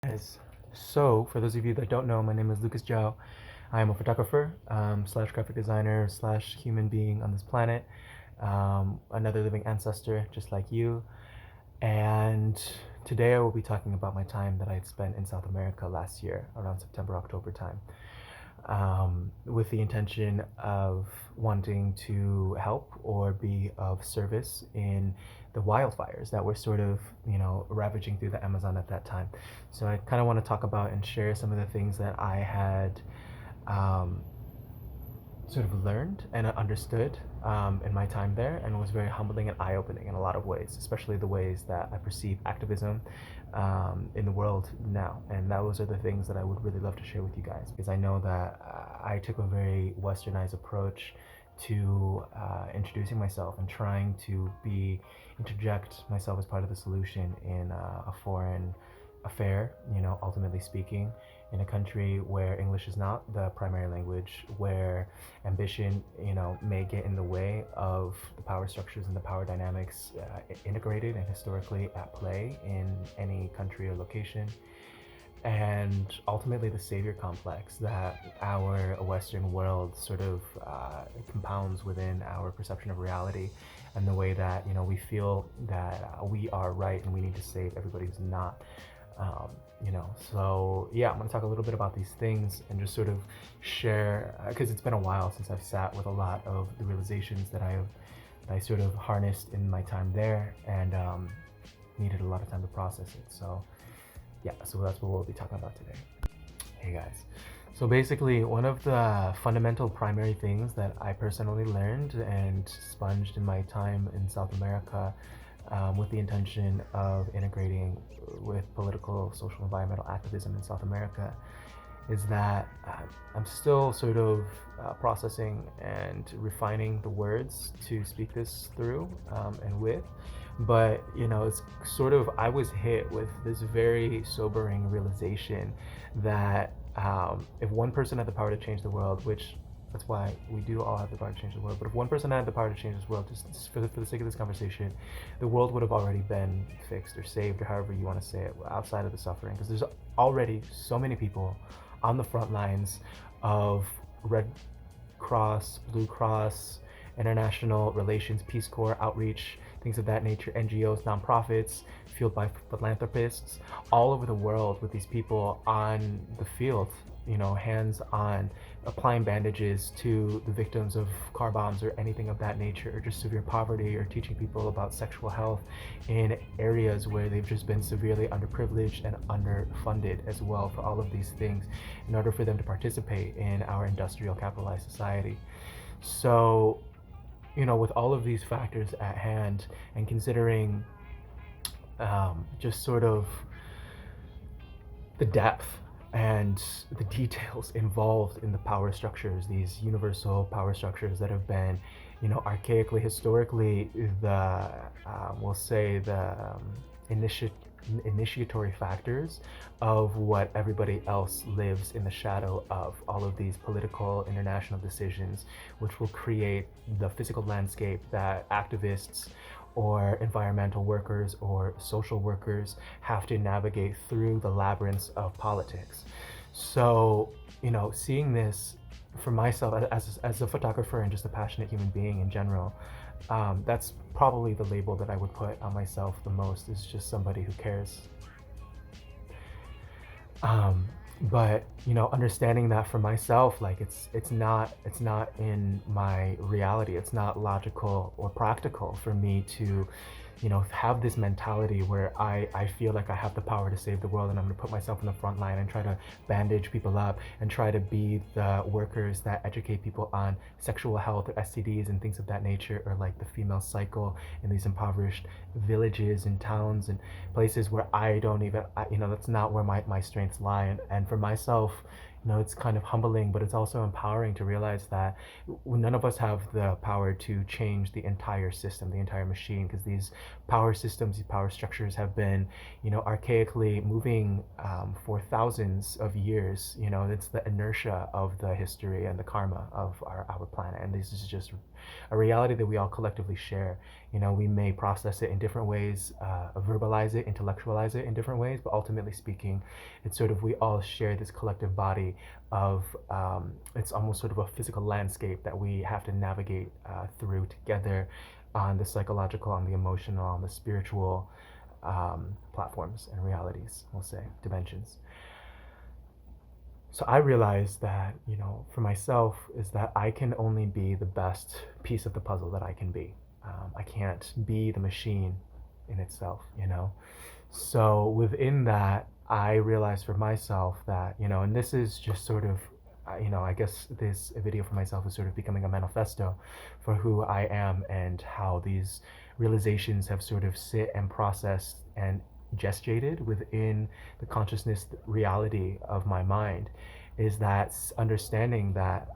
Guys, so for those of you that don't know, my name is Lucas Zhao. I am a photographer slash graphic designer slash human being on this planet, another living ancestor just like you. And today I will be talking about my time that I had spent in South America last year around September, October time, with the intention of wanting to help or be of service in the wildfires that were sort of, ravaging through the Amazon at that time. So I kind of want to talk about and share some of the things that I had um, sort of learned and understood in my time there, and it was very humbling and eye-opening in a lot of ways, especially the ways that I perceive activism in the world now. And those are the things that I would really love to share with you guys, because I know that I took a very westernized approach to introducing myself and trying to interject myself as part of the solution in a foreign affair, ultimately speaking, in a country where English is not the primary language, where ambition, may get in the way of the power structures and the power dynamics integrated and historically at play in any country or location. And ultimately, the savior complex that our Western world sort of compounds within our perception of reality, and the way that we feel that we are right and we need to save everybody who's not. So yeah, I'm going to talk a little bit about these things and just sort of share, because it's been a while since I've sat with a lot of the realizations that I sort of harnessed in my time there, and needed a lot of time to process it. So yeah, so that's what we'll be talking about today. Hey guys. So basically, one of the fundamental primary things that I personally learned and sponged in my time in South America, with the intention of integrating with political, social, environmental activism in South America, is that I'm still sort of processing and refining the words to speak this through and with. But it's sort of, I was hit with this very sobering realization that if one person had the power to change the world, which that's why we do all have the power to change the world. But if one person had the power to change this world, just for the sake of this conversation, the world would have already been fixed or saved, or however you want to say it, outside of the suffering. Because there's already so many people on the front lines of Red Cross, Blue Cross, international relations, Peace Corps, outreach, things of that nature, NGOs, nonprofits, fueled by philanthropists, all over the world, with these people on the field, hands on, applying bandages to the victims of car bombs or anything of that nature, or just severe poverty, or teaching people about sexual health in areas where they've just been severely underprivileged and underfunded as well for all of these things, in order for them to participate in our industrial capitalized society. So, with all of these factors at hand, and considering just sort of the depth and the details involved in the power structures, these universal power structures that have been, archaically, historically, we'll say the initiatory factors of what everybody else lives in the shadow of, all of these political international decisions, which will create the physical landscape that activists or environmental workers or social workers have to navigate through the labyrinths of politics. So, seeing this for myself as a photographer and just a passionate human being in general, that's probably the label that I would put on myself the most, is just somebody who cares. But understanding that for myself, like it's not in my reality. It's not logical or practical for me to have this mentality where I feel like I have the power to save the world, and I'm going to put myself in the front line and try to bandage people up and try to be the workers that educate people on sexual health or STDs and things of that nature, or like the female cycle in these impoverished villages and towns and places where I don't even, that's not where my strengths lie. And for myself, it's kind of humbling, but it's also empowering to realize that none of us have the power to change the entire system, the entire machine, because these power systems, these power structures have been, archaically moving for thousands of years. It's the inertia of the history and the karma of our planet. And this is just a reality that we all collectively share. We may process it in different ways, verbalize it, intellectualize it in different ways, but ultimately speaking, it's sort of we all share this collective body of, it's almost sort of a physical landscape that we have to navigate through together on the psychological, on the emotional, on the spiritual platforms and realities, we'll say, dimensions. So I realized that, for myself, is that I can only be the best piece of the puzzle that I can be. I can't be the machine in itself. So within that, I realized for myself that, and this is just sort of, I guess this video for myself is sort of becoming a manifesto for who I am and how these realizations have sort of sit and processed and gestated within the consciousness reality of my mind, is that understanding that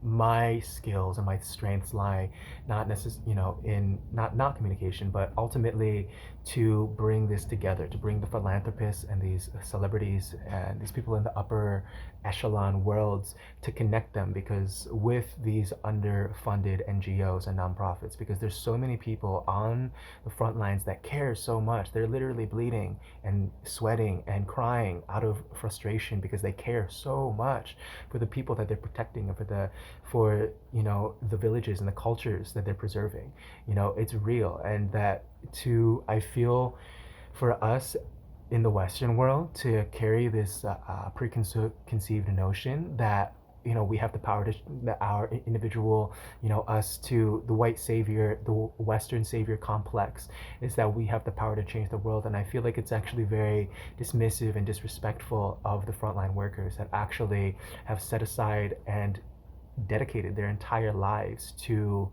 my skills and my strengths lie not necessarily, in not communication, but ultimately to bring this together, to bring the philanthropists and these celebrities and these people in the upper echelon worlds, to connect them, because with these underfunded NGOs and nonprofits, because there's so many people on the front lines that care so much. They're literally bleeding and sweating and crying out of frustration because they care so much for the people that they're protecting and for the villages and the cultures that they're preserving. It's real. And that I feel, for us in the Western world to carry this preconceived notion that we have the power to, that our individual, us, to the white savior, the Western savior complex, is that we have the power to change the world. And I feel like it's actually very dismissive and disrespectful of the frontline workers that actually have set aside and dedicated their entire lives to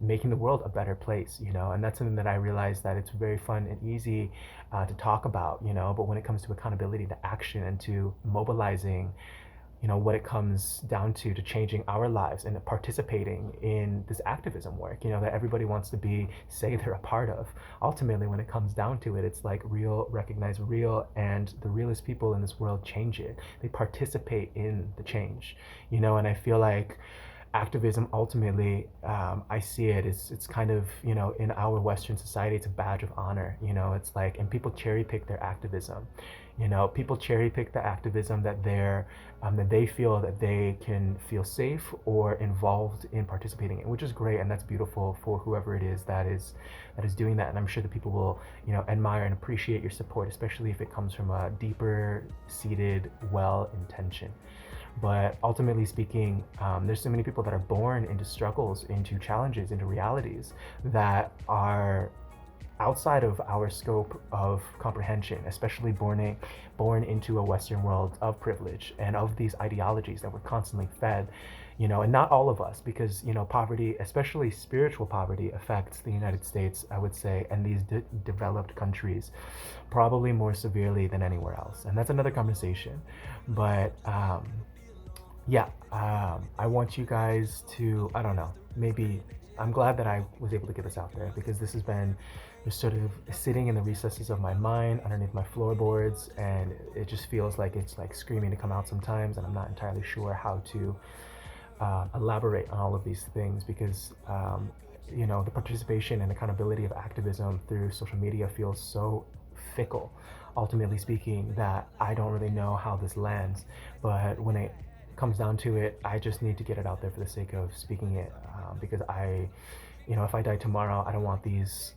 making the world a better place, and that's something that I realized that it's very fun and easy to talk about, but when it comes to accountability, to action, and to mobilizing, what it comes down to changing our lives and participating in this activism work, that everybody wants to say they're a part of. Ultimately, when it comes down to it, it's like real, recognize real, and the realest people in this world change it. They participate in the change, and I feel like activism ultimately, I see it, it's kind of, in our Western society, it's a badge of honor. It's like, and people cherry pick their activism. People cherry pick the activism that they feel that they can feel safe or involved in participating in, which is great, and that's beautiful for whoever it is that is doing that. And I'm sure that people will, admire and appreciate your support, especially if it comes from a deeper seated well intention. But ultimately speaking, there's so many people that are born into struggles, into challenges, into realities that are outside of our scope of comprehension, especially born into a Western world of privilege and of these ideologies that we're constantly fed, and not all of us, because, poverty, especially spiritual poverty, affects the United States, I would say, and these developed countries probably more severely than anywhere else. And that's another conversation. But yeah, I want you guys to, I don't know, maybe, I'm glad that I was able to get this out there, because this has been just sort of sitting in the recesses of my mind, underneath my floorboards, and it just feels like it's like screaming to come out sometimes, and I'm not entirely sure how to elaborate on all of these things, because the participation and accountability of activism through social media feels so fickle, ultimately speaking, that I don't really know how this lands. But when it comes down to it, I just need to get it out there for the sake of speaking it, because if I die tomorrow, I don't want these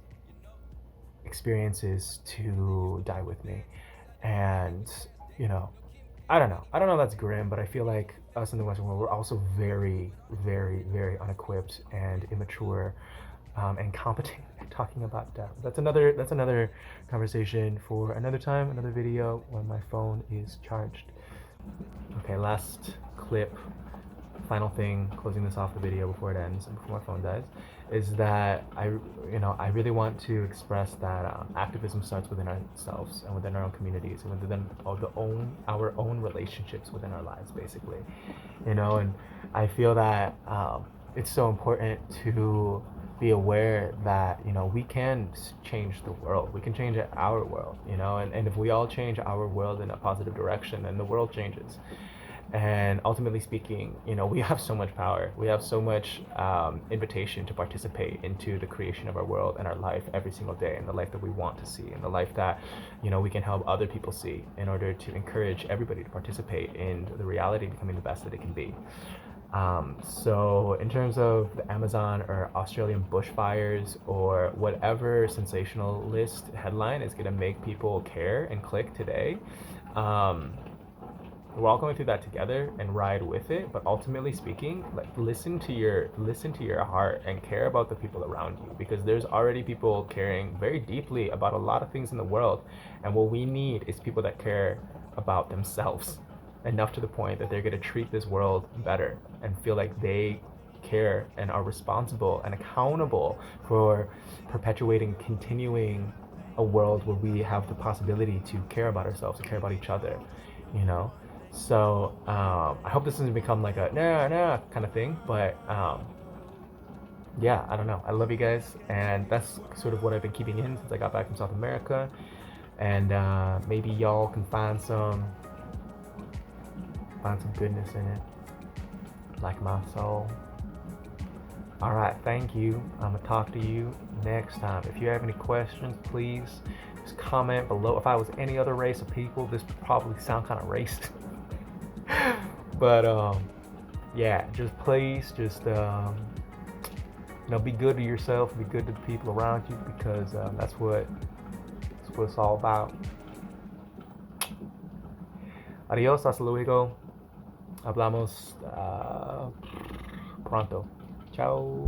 experiences to die with me. And I don't know, that's grim, but I feel like us in the Western world, we're also very, very, very unequipped and immature, and competent at talking about death. That's another conversation for another time, another video, when my phone is charged. Okay, last clip final thing, closing this off the video before it ends and before my phone dies, is that I really want to express that activism starts within ourselves and within our own communities and within our own relationships within our lives, basically. And I feel that it's so important to be aware that we can change the world. We can change our world, and if we all change our world in a positive direction, then the world changes. And ultimately speaking, we have so much power. We have so much invitation to participate into the creation of our world and our life every single day, and the life that we want to see, and the life that we can help other people see, in order to encourage everybody to participate in the reality becoming the best that it can be. So in terms of the Amazon or Australian bushfires or whatever sensationalist headline is going to make people care and click today, we're all going through that together and ride with it. But ultimately speaking, like, listen to your heart and care about the people around you, because there's already people caring very deeply about a lot of things in the world, and what we need is people that care about themselves enough to the point that they're going to treat this world better and feel like they care and are responsible and accountable for continuing a world where we have the possibility to care about ourselves and care about each other, So I hope this doesn't become like a nah kind of thing, but yeah, I don't know. I love you guys, and that's sort of what I've been keeping in since I got back from South America, and maybe y'all can find some goodness in it, like my soul. All right, thank you. I'm gonna talk to you next time. If you have any questions, please just comment below. If I was any other race of people, this would probably sound kind of racist. But yeah, just please, be good to yourself, be good to the people around you, because that's what it's all about. Adiós, hasta luego. Hablamos pronto. Ciao.